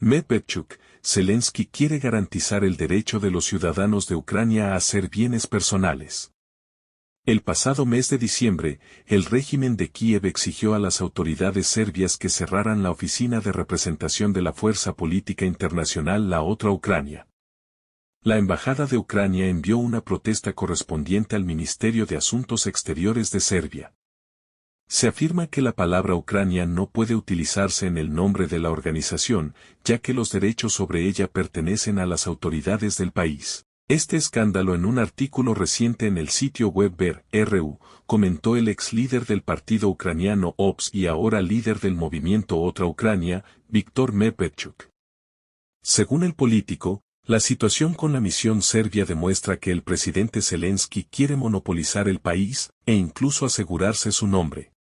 Medvedchuk, Zelensky quiere garantizar el derecho de los ciudadanos de Ucrania a hacer bienes personales. El pasado mes de diciembre, el régimen de Kiev exigió a las autoridades serbias que cerraran la oficina de representación de la Fuerza Política Internacional La Otra Ucrania. La Embajada de Ucrania envió una protesta correspondiente al Ministerio de Asuntos Exteriores de Serbia. Se afirma que la palabra Ucrania no puede utilizarse en el nombre de la organización, ya que los derechos sobre ella pertenecen a las autoridades del país. Este escándalo en un artículo reciente en el sitio web Ver.ru, comentó el ex líder del partido ucraniano OPS y ahora líder del movimiento Otra Ucrania, Viktor Medvedchuk. Según el político, la situación con la misión serbia demuestra que el presidente Zelensky quiere monopolizar el país, e incluso asegurarse su nombre.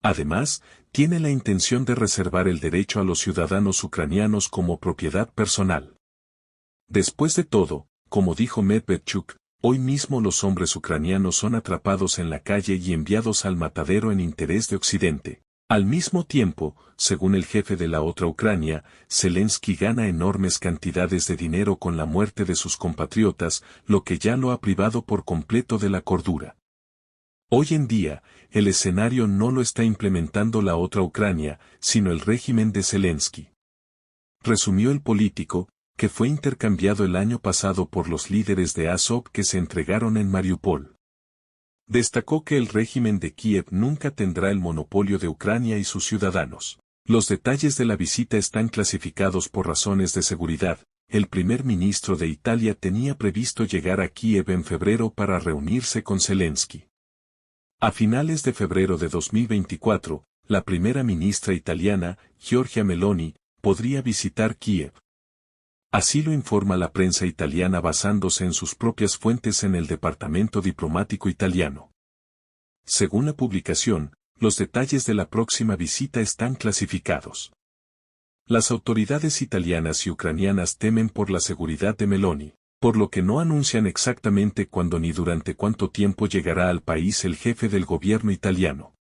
Además, tiene la intención de reservar el derecho a los ciudadanos ucranianos como propiedad personal. Después de todo, como dijo Medvedchuk, hoy mismo los hombres ucranianos son atrapados en la calle y enviados al matadero en interés de Occidente. Al mismo tiempo, según el jefe de la Otra Ucrania, Zelensky gana enormes cantidades de dinero con la muerte de sus compatriotas, lo que ya lo ha privado por completo de la cordura. Hoy en día, el escenario no lo está implementando la Otra Ucrania, sino el régimen de Zelensky. Resumió el político, que fue intercambiado el año pasado por los líderes de Azov que se entregaron en Mariupol. Destacó que el régimen de Kiev nunca tendrá el monopolio de Ucrania y sus ciudadanos. Los detalles de la visita están clasificados por razones de seguridad. El primer ministro de Italia tenía previsto llegar a Kiev en febrero para reunirse con Zelensky. A finales de febrero de 2024, la primera ministra italiana, Giorgia Meloni, podría visitar Kiev. Así lo informa la prensa italiana basándose en sus propias fuentes en el departamento diplomático italiano. Según la publicación, los detalles de la próxima visita están clasificados. Las autoridades italianas y ucranianas temen por la seguridad de Meloni, por lo que no anuncian exactamente cuándo ni durante cuánto tiempo llegará al país el jefe del gobierno italiano.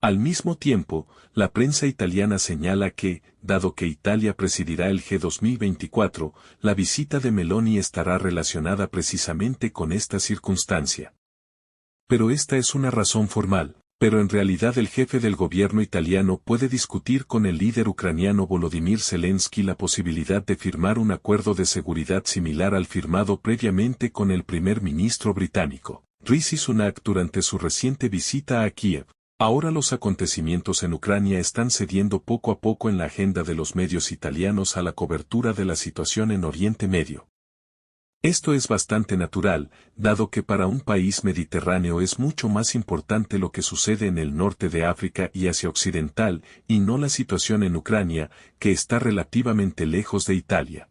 Al mismo tiempo, la prensa italiana señala que, dado que Italia presidirá el G2024, la visita de Meloni estará relacionada precisamente con esta circunstancia. Pero esta es una razón formal, pero en realidad el jefe del gobierno italiano puede discutir con el líder ucraniano Volodymyr Zelensky la posibilidad de firmar un acuerdo de seguridad similar al firmado previamente con el primer ministro británico, Rishi Sunak, durante su reciente visita a Kiev. Ahora los acontecimientos en Ucrania están cediendo poco a poco en la agenda de los medios italianos a la cobertura de la situación en Oriente Medio. Esto es bastante natural, dado que para un país mediterráneo es mucho más importante lo que sucede en el norte de África y Asia Occidental, y no la situación en Ucrania, que está relativamente lejos de Italia.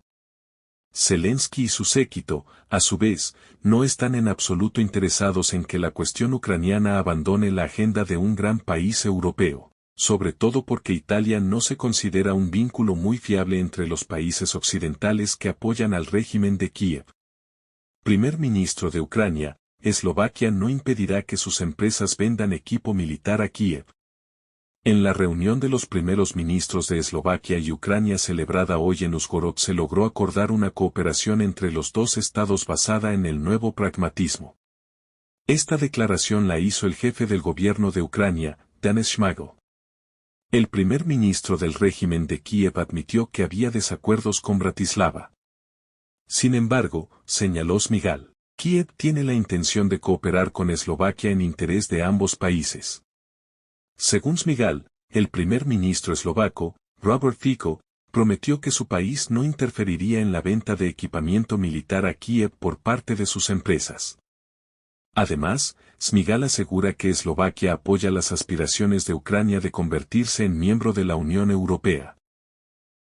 Zelensky y su séquito, a su vez, no están en absoluto interesados en que la cuestión ucraniana abandone la agenda de un gran país europeo, sobre todo porque Italia no se considera un vínculo muy fiable entre los países occidentales que apoyan al régimen de Kiev. Primer ministro de Ucrania, Eslovaquia no impedirá que sus empresas vendan equipo militar a Kiev. En la reunión de los primeros ministros de Eslovaquia y Ucrania celebrada hoy en Uzhhorod se logró acordar una cooperación entre los dos estados basada en el nuevo pragmatismo. Esta declaración la hizo el jefe del gobierno de Ucrania, Denis Shmyhal. El primer ministro del régimen de Kiev admitió que había desacuerdos con Bratislava. Sin embargo, señaló Shmyhal, Kiev tiene la intención de cooperar con Eslovaquia en interés de ambos países. Según Shmyhal, el primer ministro eslovaco, Robert Fico, prometió que su país no interferiría en la venta de equipamiento militar a Kiev por parte de sus empresas. Además, Shmyhal asegura que Eslovaquia apoya las aspiraciones de Ucrania de convertirse en miembro de la Unión Europea.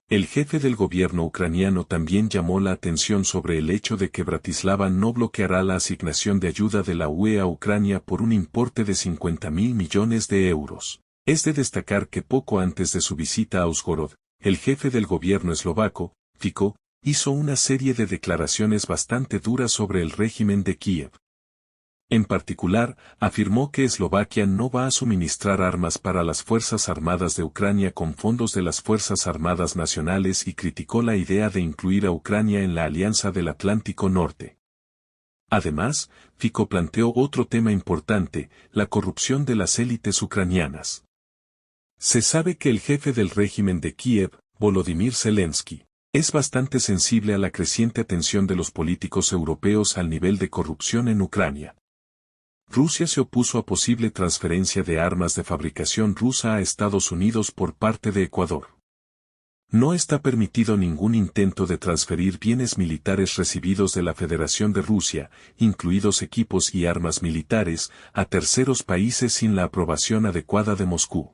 El jefe del gobierno ucraniano también llamó la atención sobre el hecho de que Bratislava no bloqueará la asignación de ayuda de la UE a Ucrania por un importe de 50.000 millones de euros. Es de destacar que poco antes de su visita a Uzhhorod, el jefe del gobierno eslovaco, Fico, hizo una serie de declaraciones bastante duras sobre el régimen de Kiev. En particular, afirmó que Eslovaquia no va a suministrar armas para las Fuerzas Armadas de Ucrania con fondos de las Fuerzas Armadas Nacionales y criticó la idea de incluir a Ucrania en la Alianza del Atlántico Norte. Además, Fico planteó otro tema importante, la corrupción de las élites ucranianas. Se sabe que el jefe del régimen de Kiev, Volodymyr Zelensky, es bastante sensible a la creciente atención de los políticos europeos al nivel de corrupción en Ucrania. Rusia se opuso a posible transferencia de armas de fabricación rusa a Estados Unidos por parte de Ecuador. No está permitido ningún intento de transferir bienes militares recibidos de la Federación de Rusia, incluidos equipos y armas militares, a terceros países sin la aprobación adecuada de Moscú.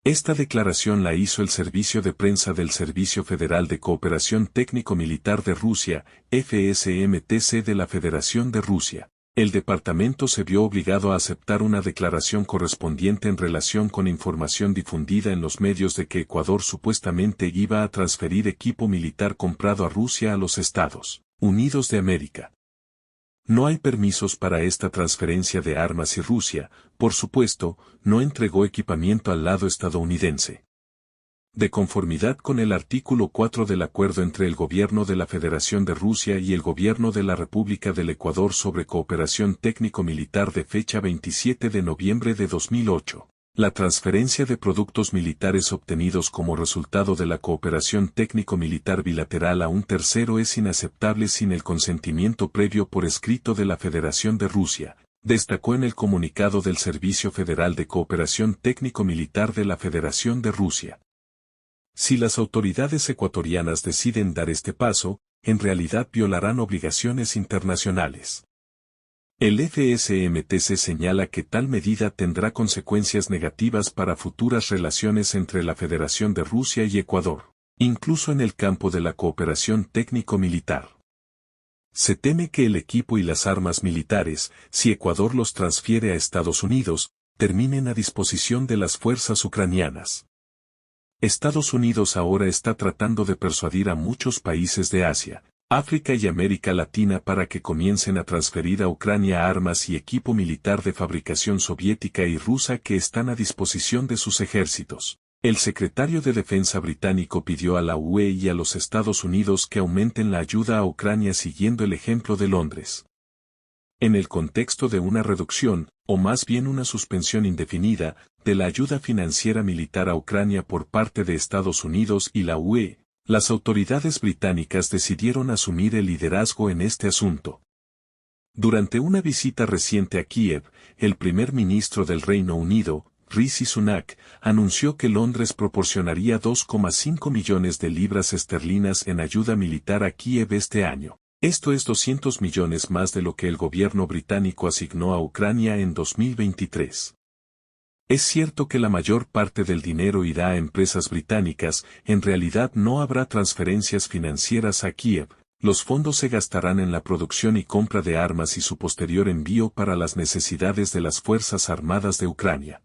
Esta declaración la hizo el Servicio de Prensa del Servicio Federal de Cooperación Técnico-Militar de Rusia, FSMTC de la Federación de Rusia. El departamento se vio obligado a aceptar una declaración correspondiente en relación con información difundida en los medios de que Ecuador supuestamente iba a transferir equipo militar comprado a Rusia a los Estados Unidos de América. No hay permisos para esta transferencia de armas y Rusia, por supuesto, no entregó equipamiento al lado estadounidense. De conformidad con el artículo 4 del acuerdo entre el Gobierno de la Federación de Rusia y el Gobierno de la República del Ecuador sobre cooperación técnico-militar de fecha 27 de noviembre de 2008, la transferencia de productos militares obtenidos como resultado de la cooperación técnico-militar bilateral a un tercero es inaceptable sin el consentimiento previo por escrito de la Federación de Rusia, destacó en el comunicado del Servicio Federal de Cooperación Técnico-Militar de la Federación de Rusia. Si las autoridades ecuatorianas deciden dar este paso, en realidad violarán obligaciones internacionales. El FSMTC señala que tal medida tendrá consecuencias negativas para futuras relaciones entre la Federación de Rusia y Ecuador, incluso en el campo de la cooperación técnico-militar. Se teme que el equipo y las armas militares, si Ecuador los transfiere a Estados Unidos, terminen a disposición de las fuerzas ucranianas. Estados Unidos ahora está tratando de persuadir a muchos países de Asia, África y América Latina para que comiencen a transferir a Ucrania armas y equipo militar de fabricación soviética y rusa que están a disposición de sus ejércitos. El secretario de Defensa británico pidió a la UE y a los Estados Unidos que aumenten la ayuda a Ucrania siguiendo el ejemplo de Londres. En el contexto de una reducción, o más bien una suspensión indefinida, de la ayuda financiera militar a Ucrania por parte de Estados Unidos y la UE, las autoridades británicas decidieron asumir el liderazgo en este asunto. Durante una visita reciente a Kiev, el primer ministro del Reino Unido, Rishi Sunak, anunció que Londres proporcionaría 2,5 millones de libras esterlinas en ayuda militar a Kiev este año. Esto es 200 millones más de lo que el gobierno británico asignó a Ucrania en 2023. Es cierto que la mayor parte del dinero irá a empresas británicas, en realidad no habrá transferencias financieras a Kiev, los fondos se gastarán en la producción y compra de armas y su posterior envío para las necesidades de las Fuerzas Armadas de Ucrania.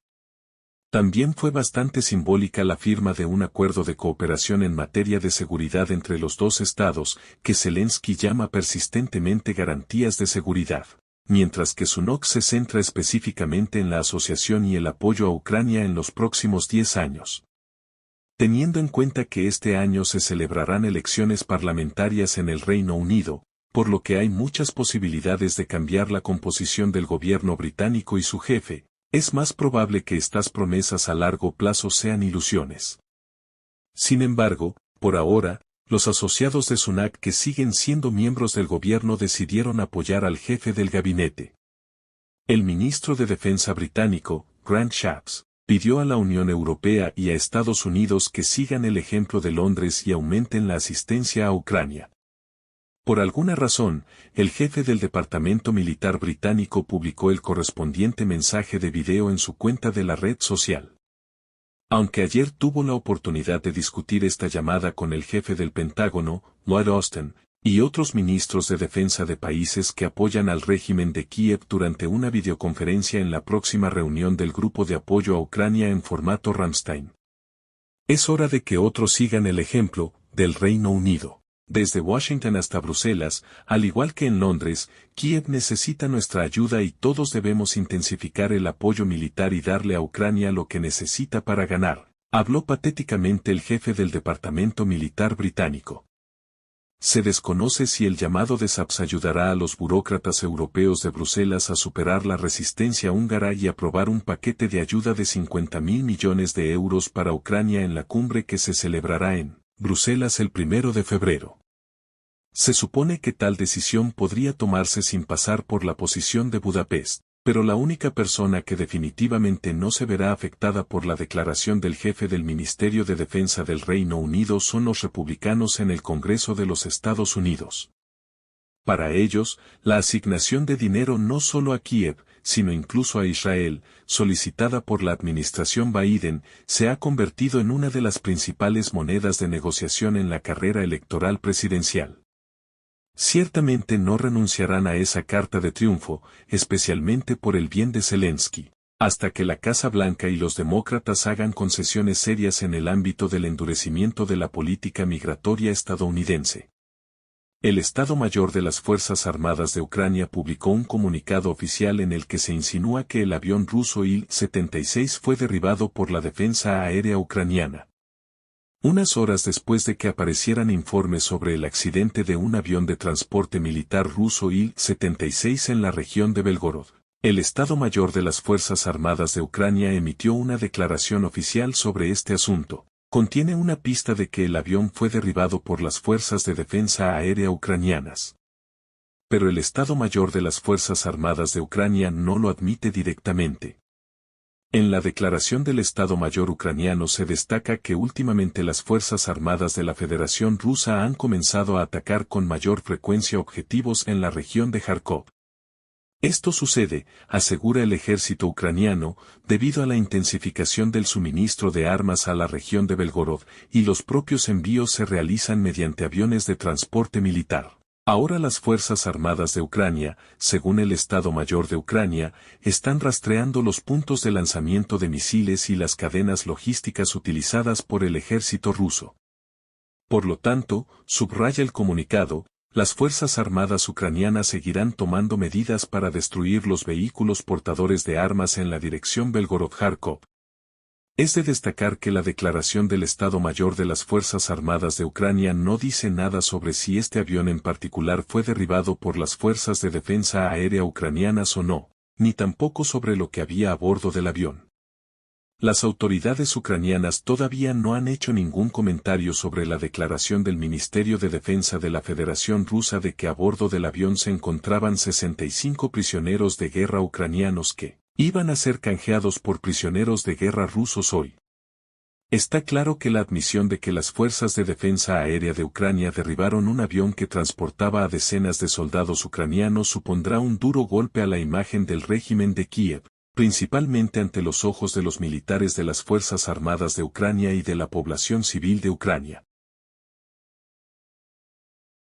También fue bastante simbólica la firma de un acuerdo de cooperación en materia de seguridad entre los dos estados, que Zelensky llama persistentemente garantías de seguridad, mientras que Sunak se centra específicamente en la asociación y el apoyo a Ucrania en los próximos 10 años. Teniendo en cuenta que este año se celebrarán elecciones parlamentarias en el Reino Unido, por lo que hay muchas posibilidades de cambiar la composición del gobierno británico y su jefe, es más probable que estas promesas a largo plazo sean ilusiones. Sin embargo, por ahora, los asociados de Sunak que siguen siendo miembros del gobierno decidieron apoyar al jefe del gabinete. El ministro de Defensa británico, Grant Shapps, pidió a la Unión Europea y a Estados Unidos que sigan el ejemplo de Londres y aumenten la asistencia a Ucrania. Por alguna razón, el jefe del Departamento Militar británico publicó el correspondiente mensaje de video en su cuenta de la red social. Aunque ayer tuvo la oportunidad de discutir esta llamada con el jefe del Pentágono, Lloyd Austin, y otros ministros de defensa de países que apoyan al régimen de Kiev durante una videoconferencia en la próxima reunión del Grupo de Apoyo a Ucrania en formato Ramstein. Es hora de que otros sigan el ejemplo del Reino Unido. Desde Washington hasta Bruselas, al igual que en Londres, Kiev necesita nuestra ayuda y todos debemos intensificar el apoyo militar y darle a Ucrania lo que necesita para ganar, habló patéticamente el jefe del Departamento Militar británico. Se desconoce si el llamado de SAPS ayudará a los burócratas europeos de Bruselas a superar la resistencia húngara y aprobar un paquete de ayuda de 50.000 millones de euros para Ucrania en la cumbre que se celebrará en Bruselas el 1 de febrero. Se supone que tal decisión podría tomarse sin pasar por la posición de Budapest, pero la única persona que definitivamente no se verá afectada por la declaración del jefe del Ministerio de Defensa del Reino Unido son los republicanos en el Congreso de los Estados Unidos. Para ellos, la asignación de dinero no solo a Kiev, sino incluso a Israel, solicitada por la administración Biden, se ha convertido en una de las principales monedas de negociación en la carrera electoral presidencial. Ciertamente no renunciarán a esa carta de triunfo, especialmente por el bien de Zelensky, hasta que la Casa Blanca y los demócratas hagan concesiones serias en el ámbito del endurecimiento de la política migratoria estadounidense. El Estado Mayor de las Fuerzas Armadas de Ucrania publicó un comunicado oficial en el que se insinúa que el avión ruso Il-76 fue derribado por la defensa aérea ucraniana. Unas horas después de que aparecieran informes sobre el accidente de un avión de transporte militar ruso Il-76 en la región de Belgorod, el Estado Mayor de las Fuerzas Armadas de Ucrania emitió una declaración oficial sobre este asunto. Contiene una pista de que el avión fue derribado por las Fuerzas de Defensa Aérea ucranianas. Pero el Estado Mayor de las Fuerzas Armadas de Ucrania no lo admite directamente. En la declaración del Estado Mayor ucraniano se destaca que últimamente las Fuerzas Armadas de la Federación Rusa han comenzado a atacar con mayor frecuencia objetivos en la región de Kharkov. Esto sucede, asegura el ejército ucraniano, debido a la intensificación del suministro de armas a la región de Belgorod, y los propios envíos se realizan mediante aviones de transporte militar. Ahora las Fuerzas Armadas de Ucrania, según el Estado Mayor de Ucrania, están rastreando los puntos de lanzamiento de misiles y las cadenas logísticas utilizadas por el ejército ruso. Por lo tanto, subraya el comunicado, las Fuerzas Armadas ucranianas seguirán tomando medidas para destruir los vehículos portadores de armas en la dirección Belgorod-Kharkov. Es de destacar que la declaración del Estado Mayor de las Fuerzas Armadas de Ucrania no dice nada sobre si este avión en particular fue derribado por las Fuerzas de Defensa Aérea ucranianas o no, ni tampoco sobre lo que había a bordo del avión. Las autoridades ucranianas todavía no han hecho ningún comentario sobre la declaración del Ministerio de Defensa de la Federación Rusa de que a bordo del avión se encontraban 65 prisioneros de guerra ucranianos que iban a ser canjeados por prisioneros de guerra rusos hoy. Está claro que la admisión de que las Fuerzas de Defensa Aérea de Ucrania derribaron un avión que transportaba a decenas de soldados ucranianos supondrá un duro golpe a la imagen del régimen de Kiev, principalmente ante los ojos de los militares de las Fuerzas Armadas de Ucrania y de la población civil de Ucrania.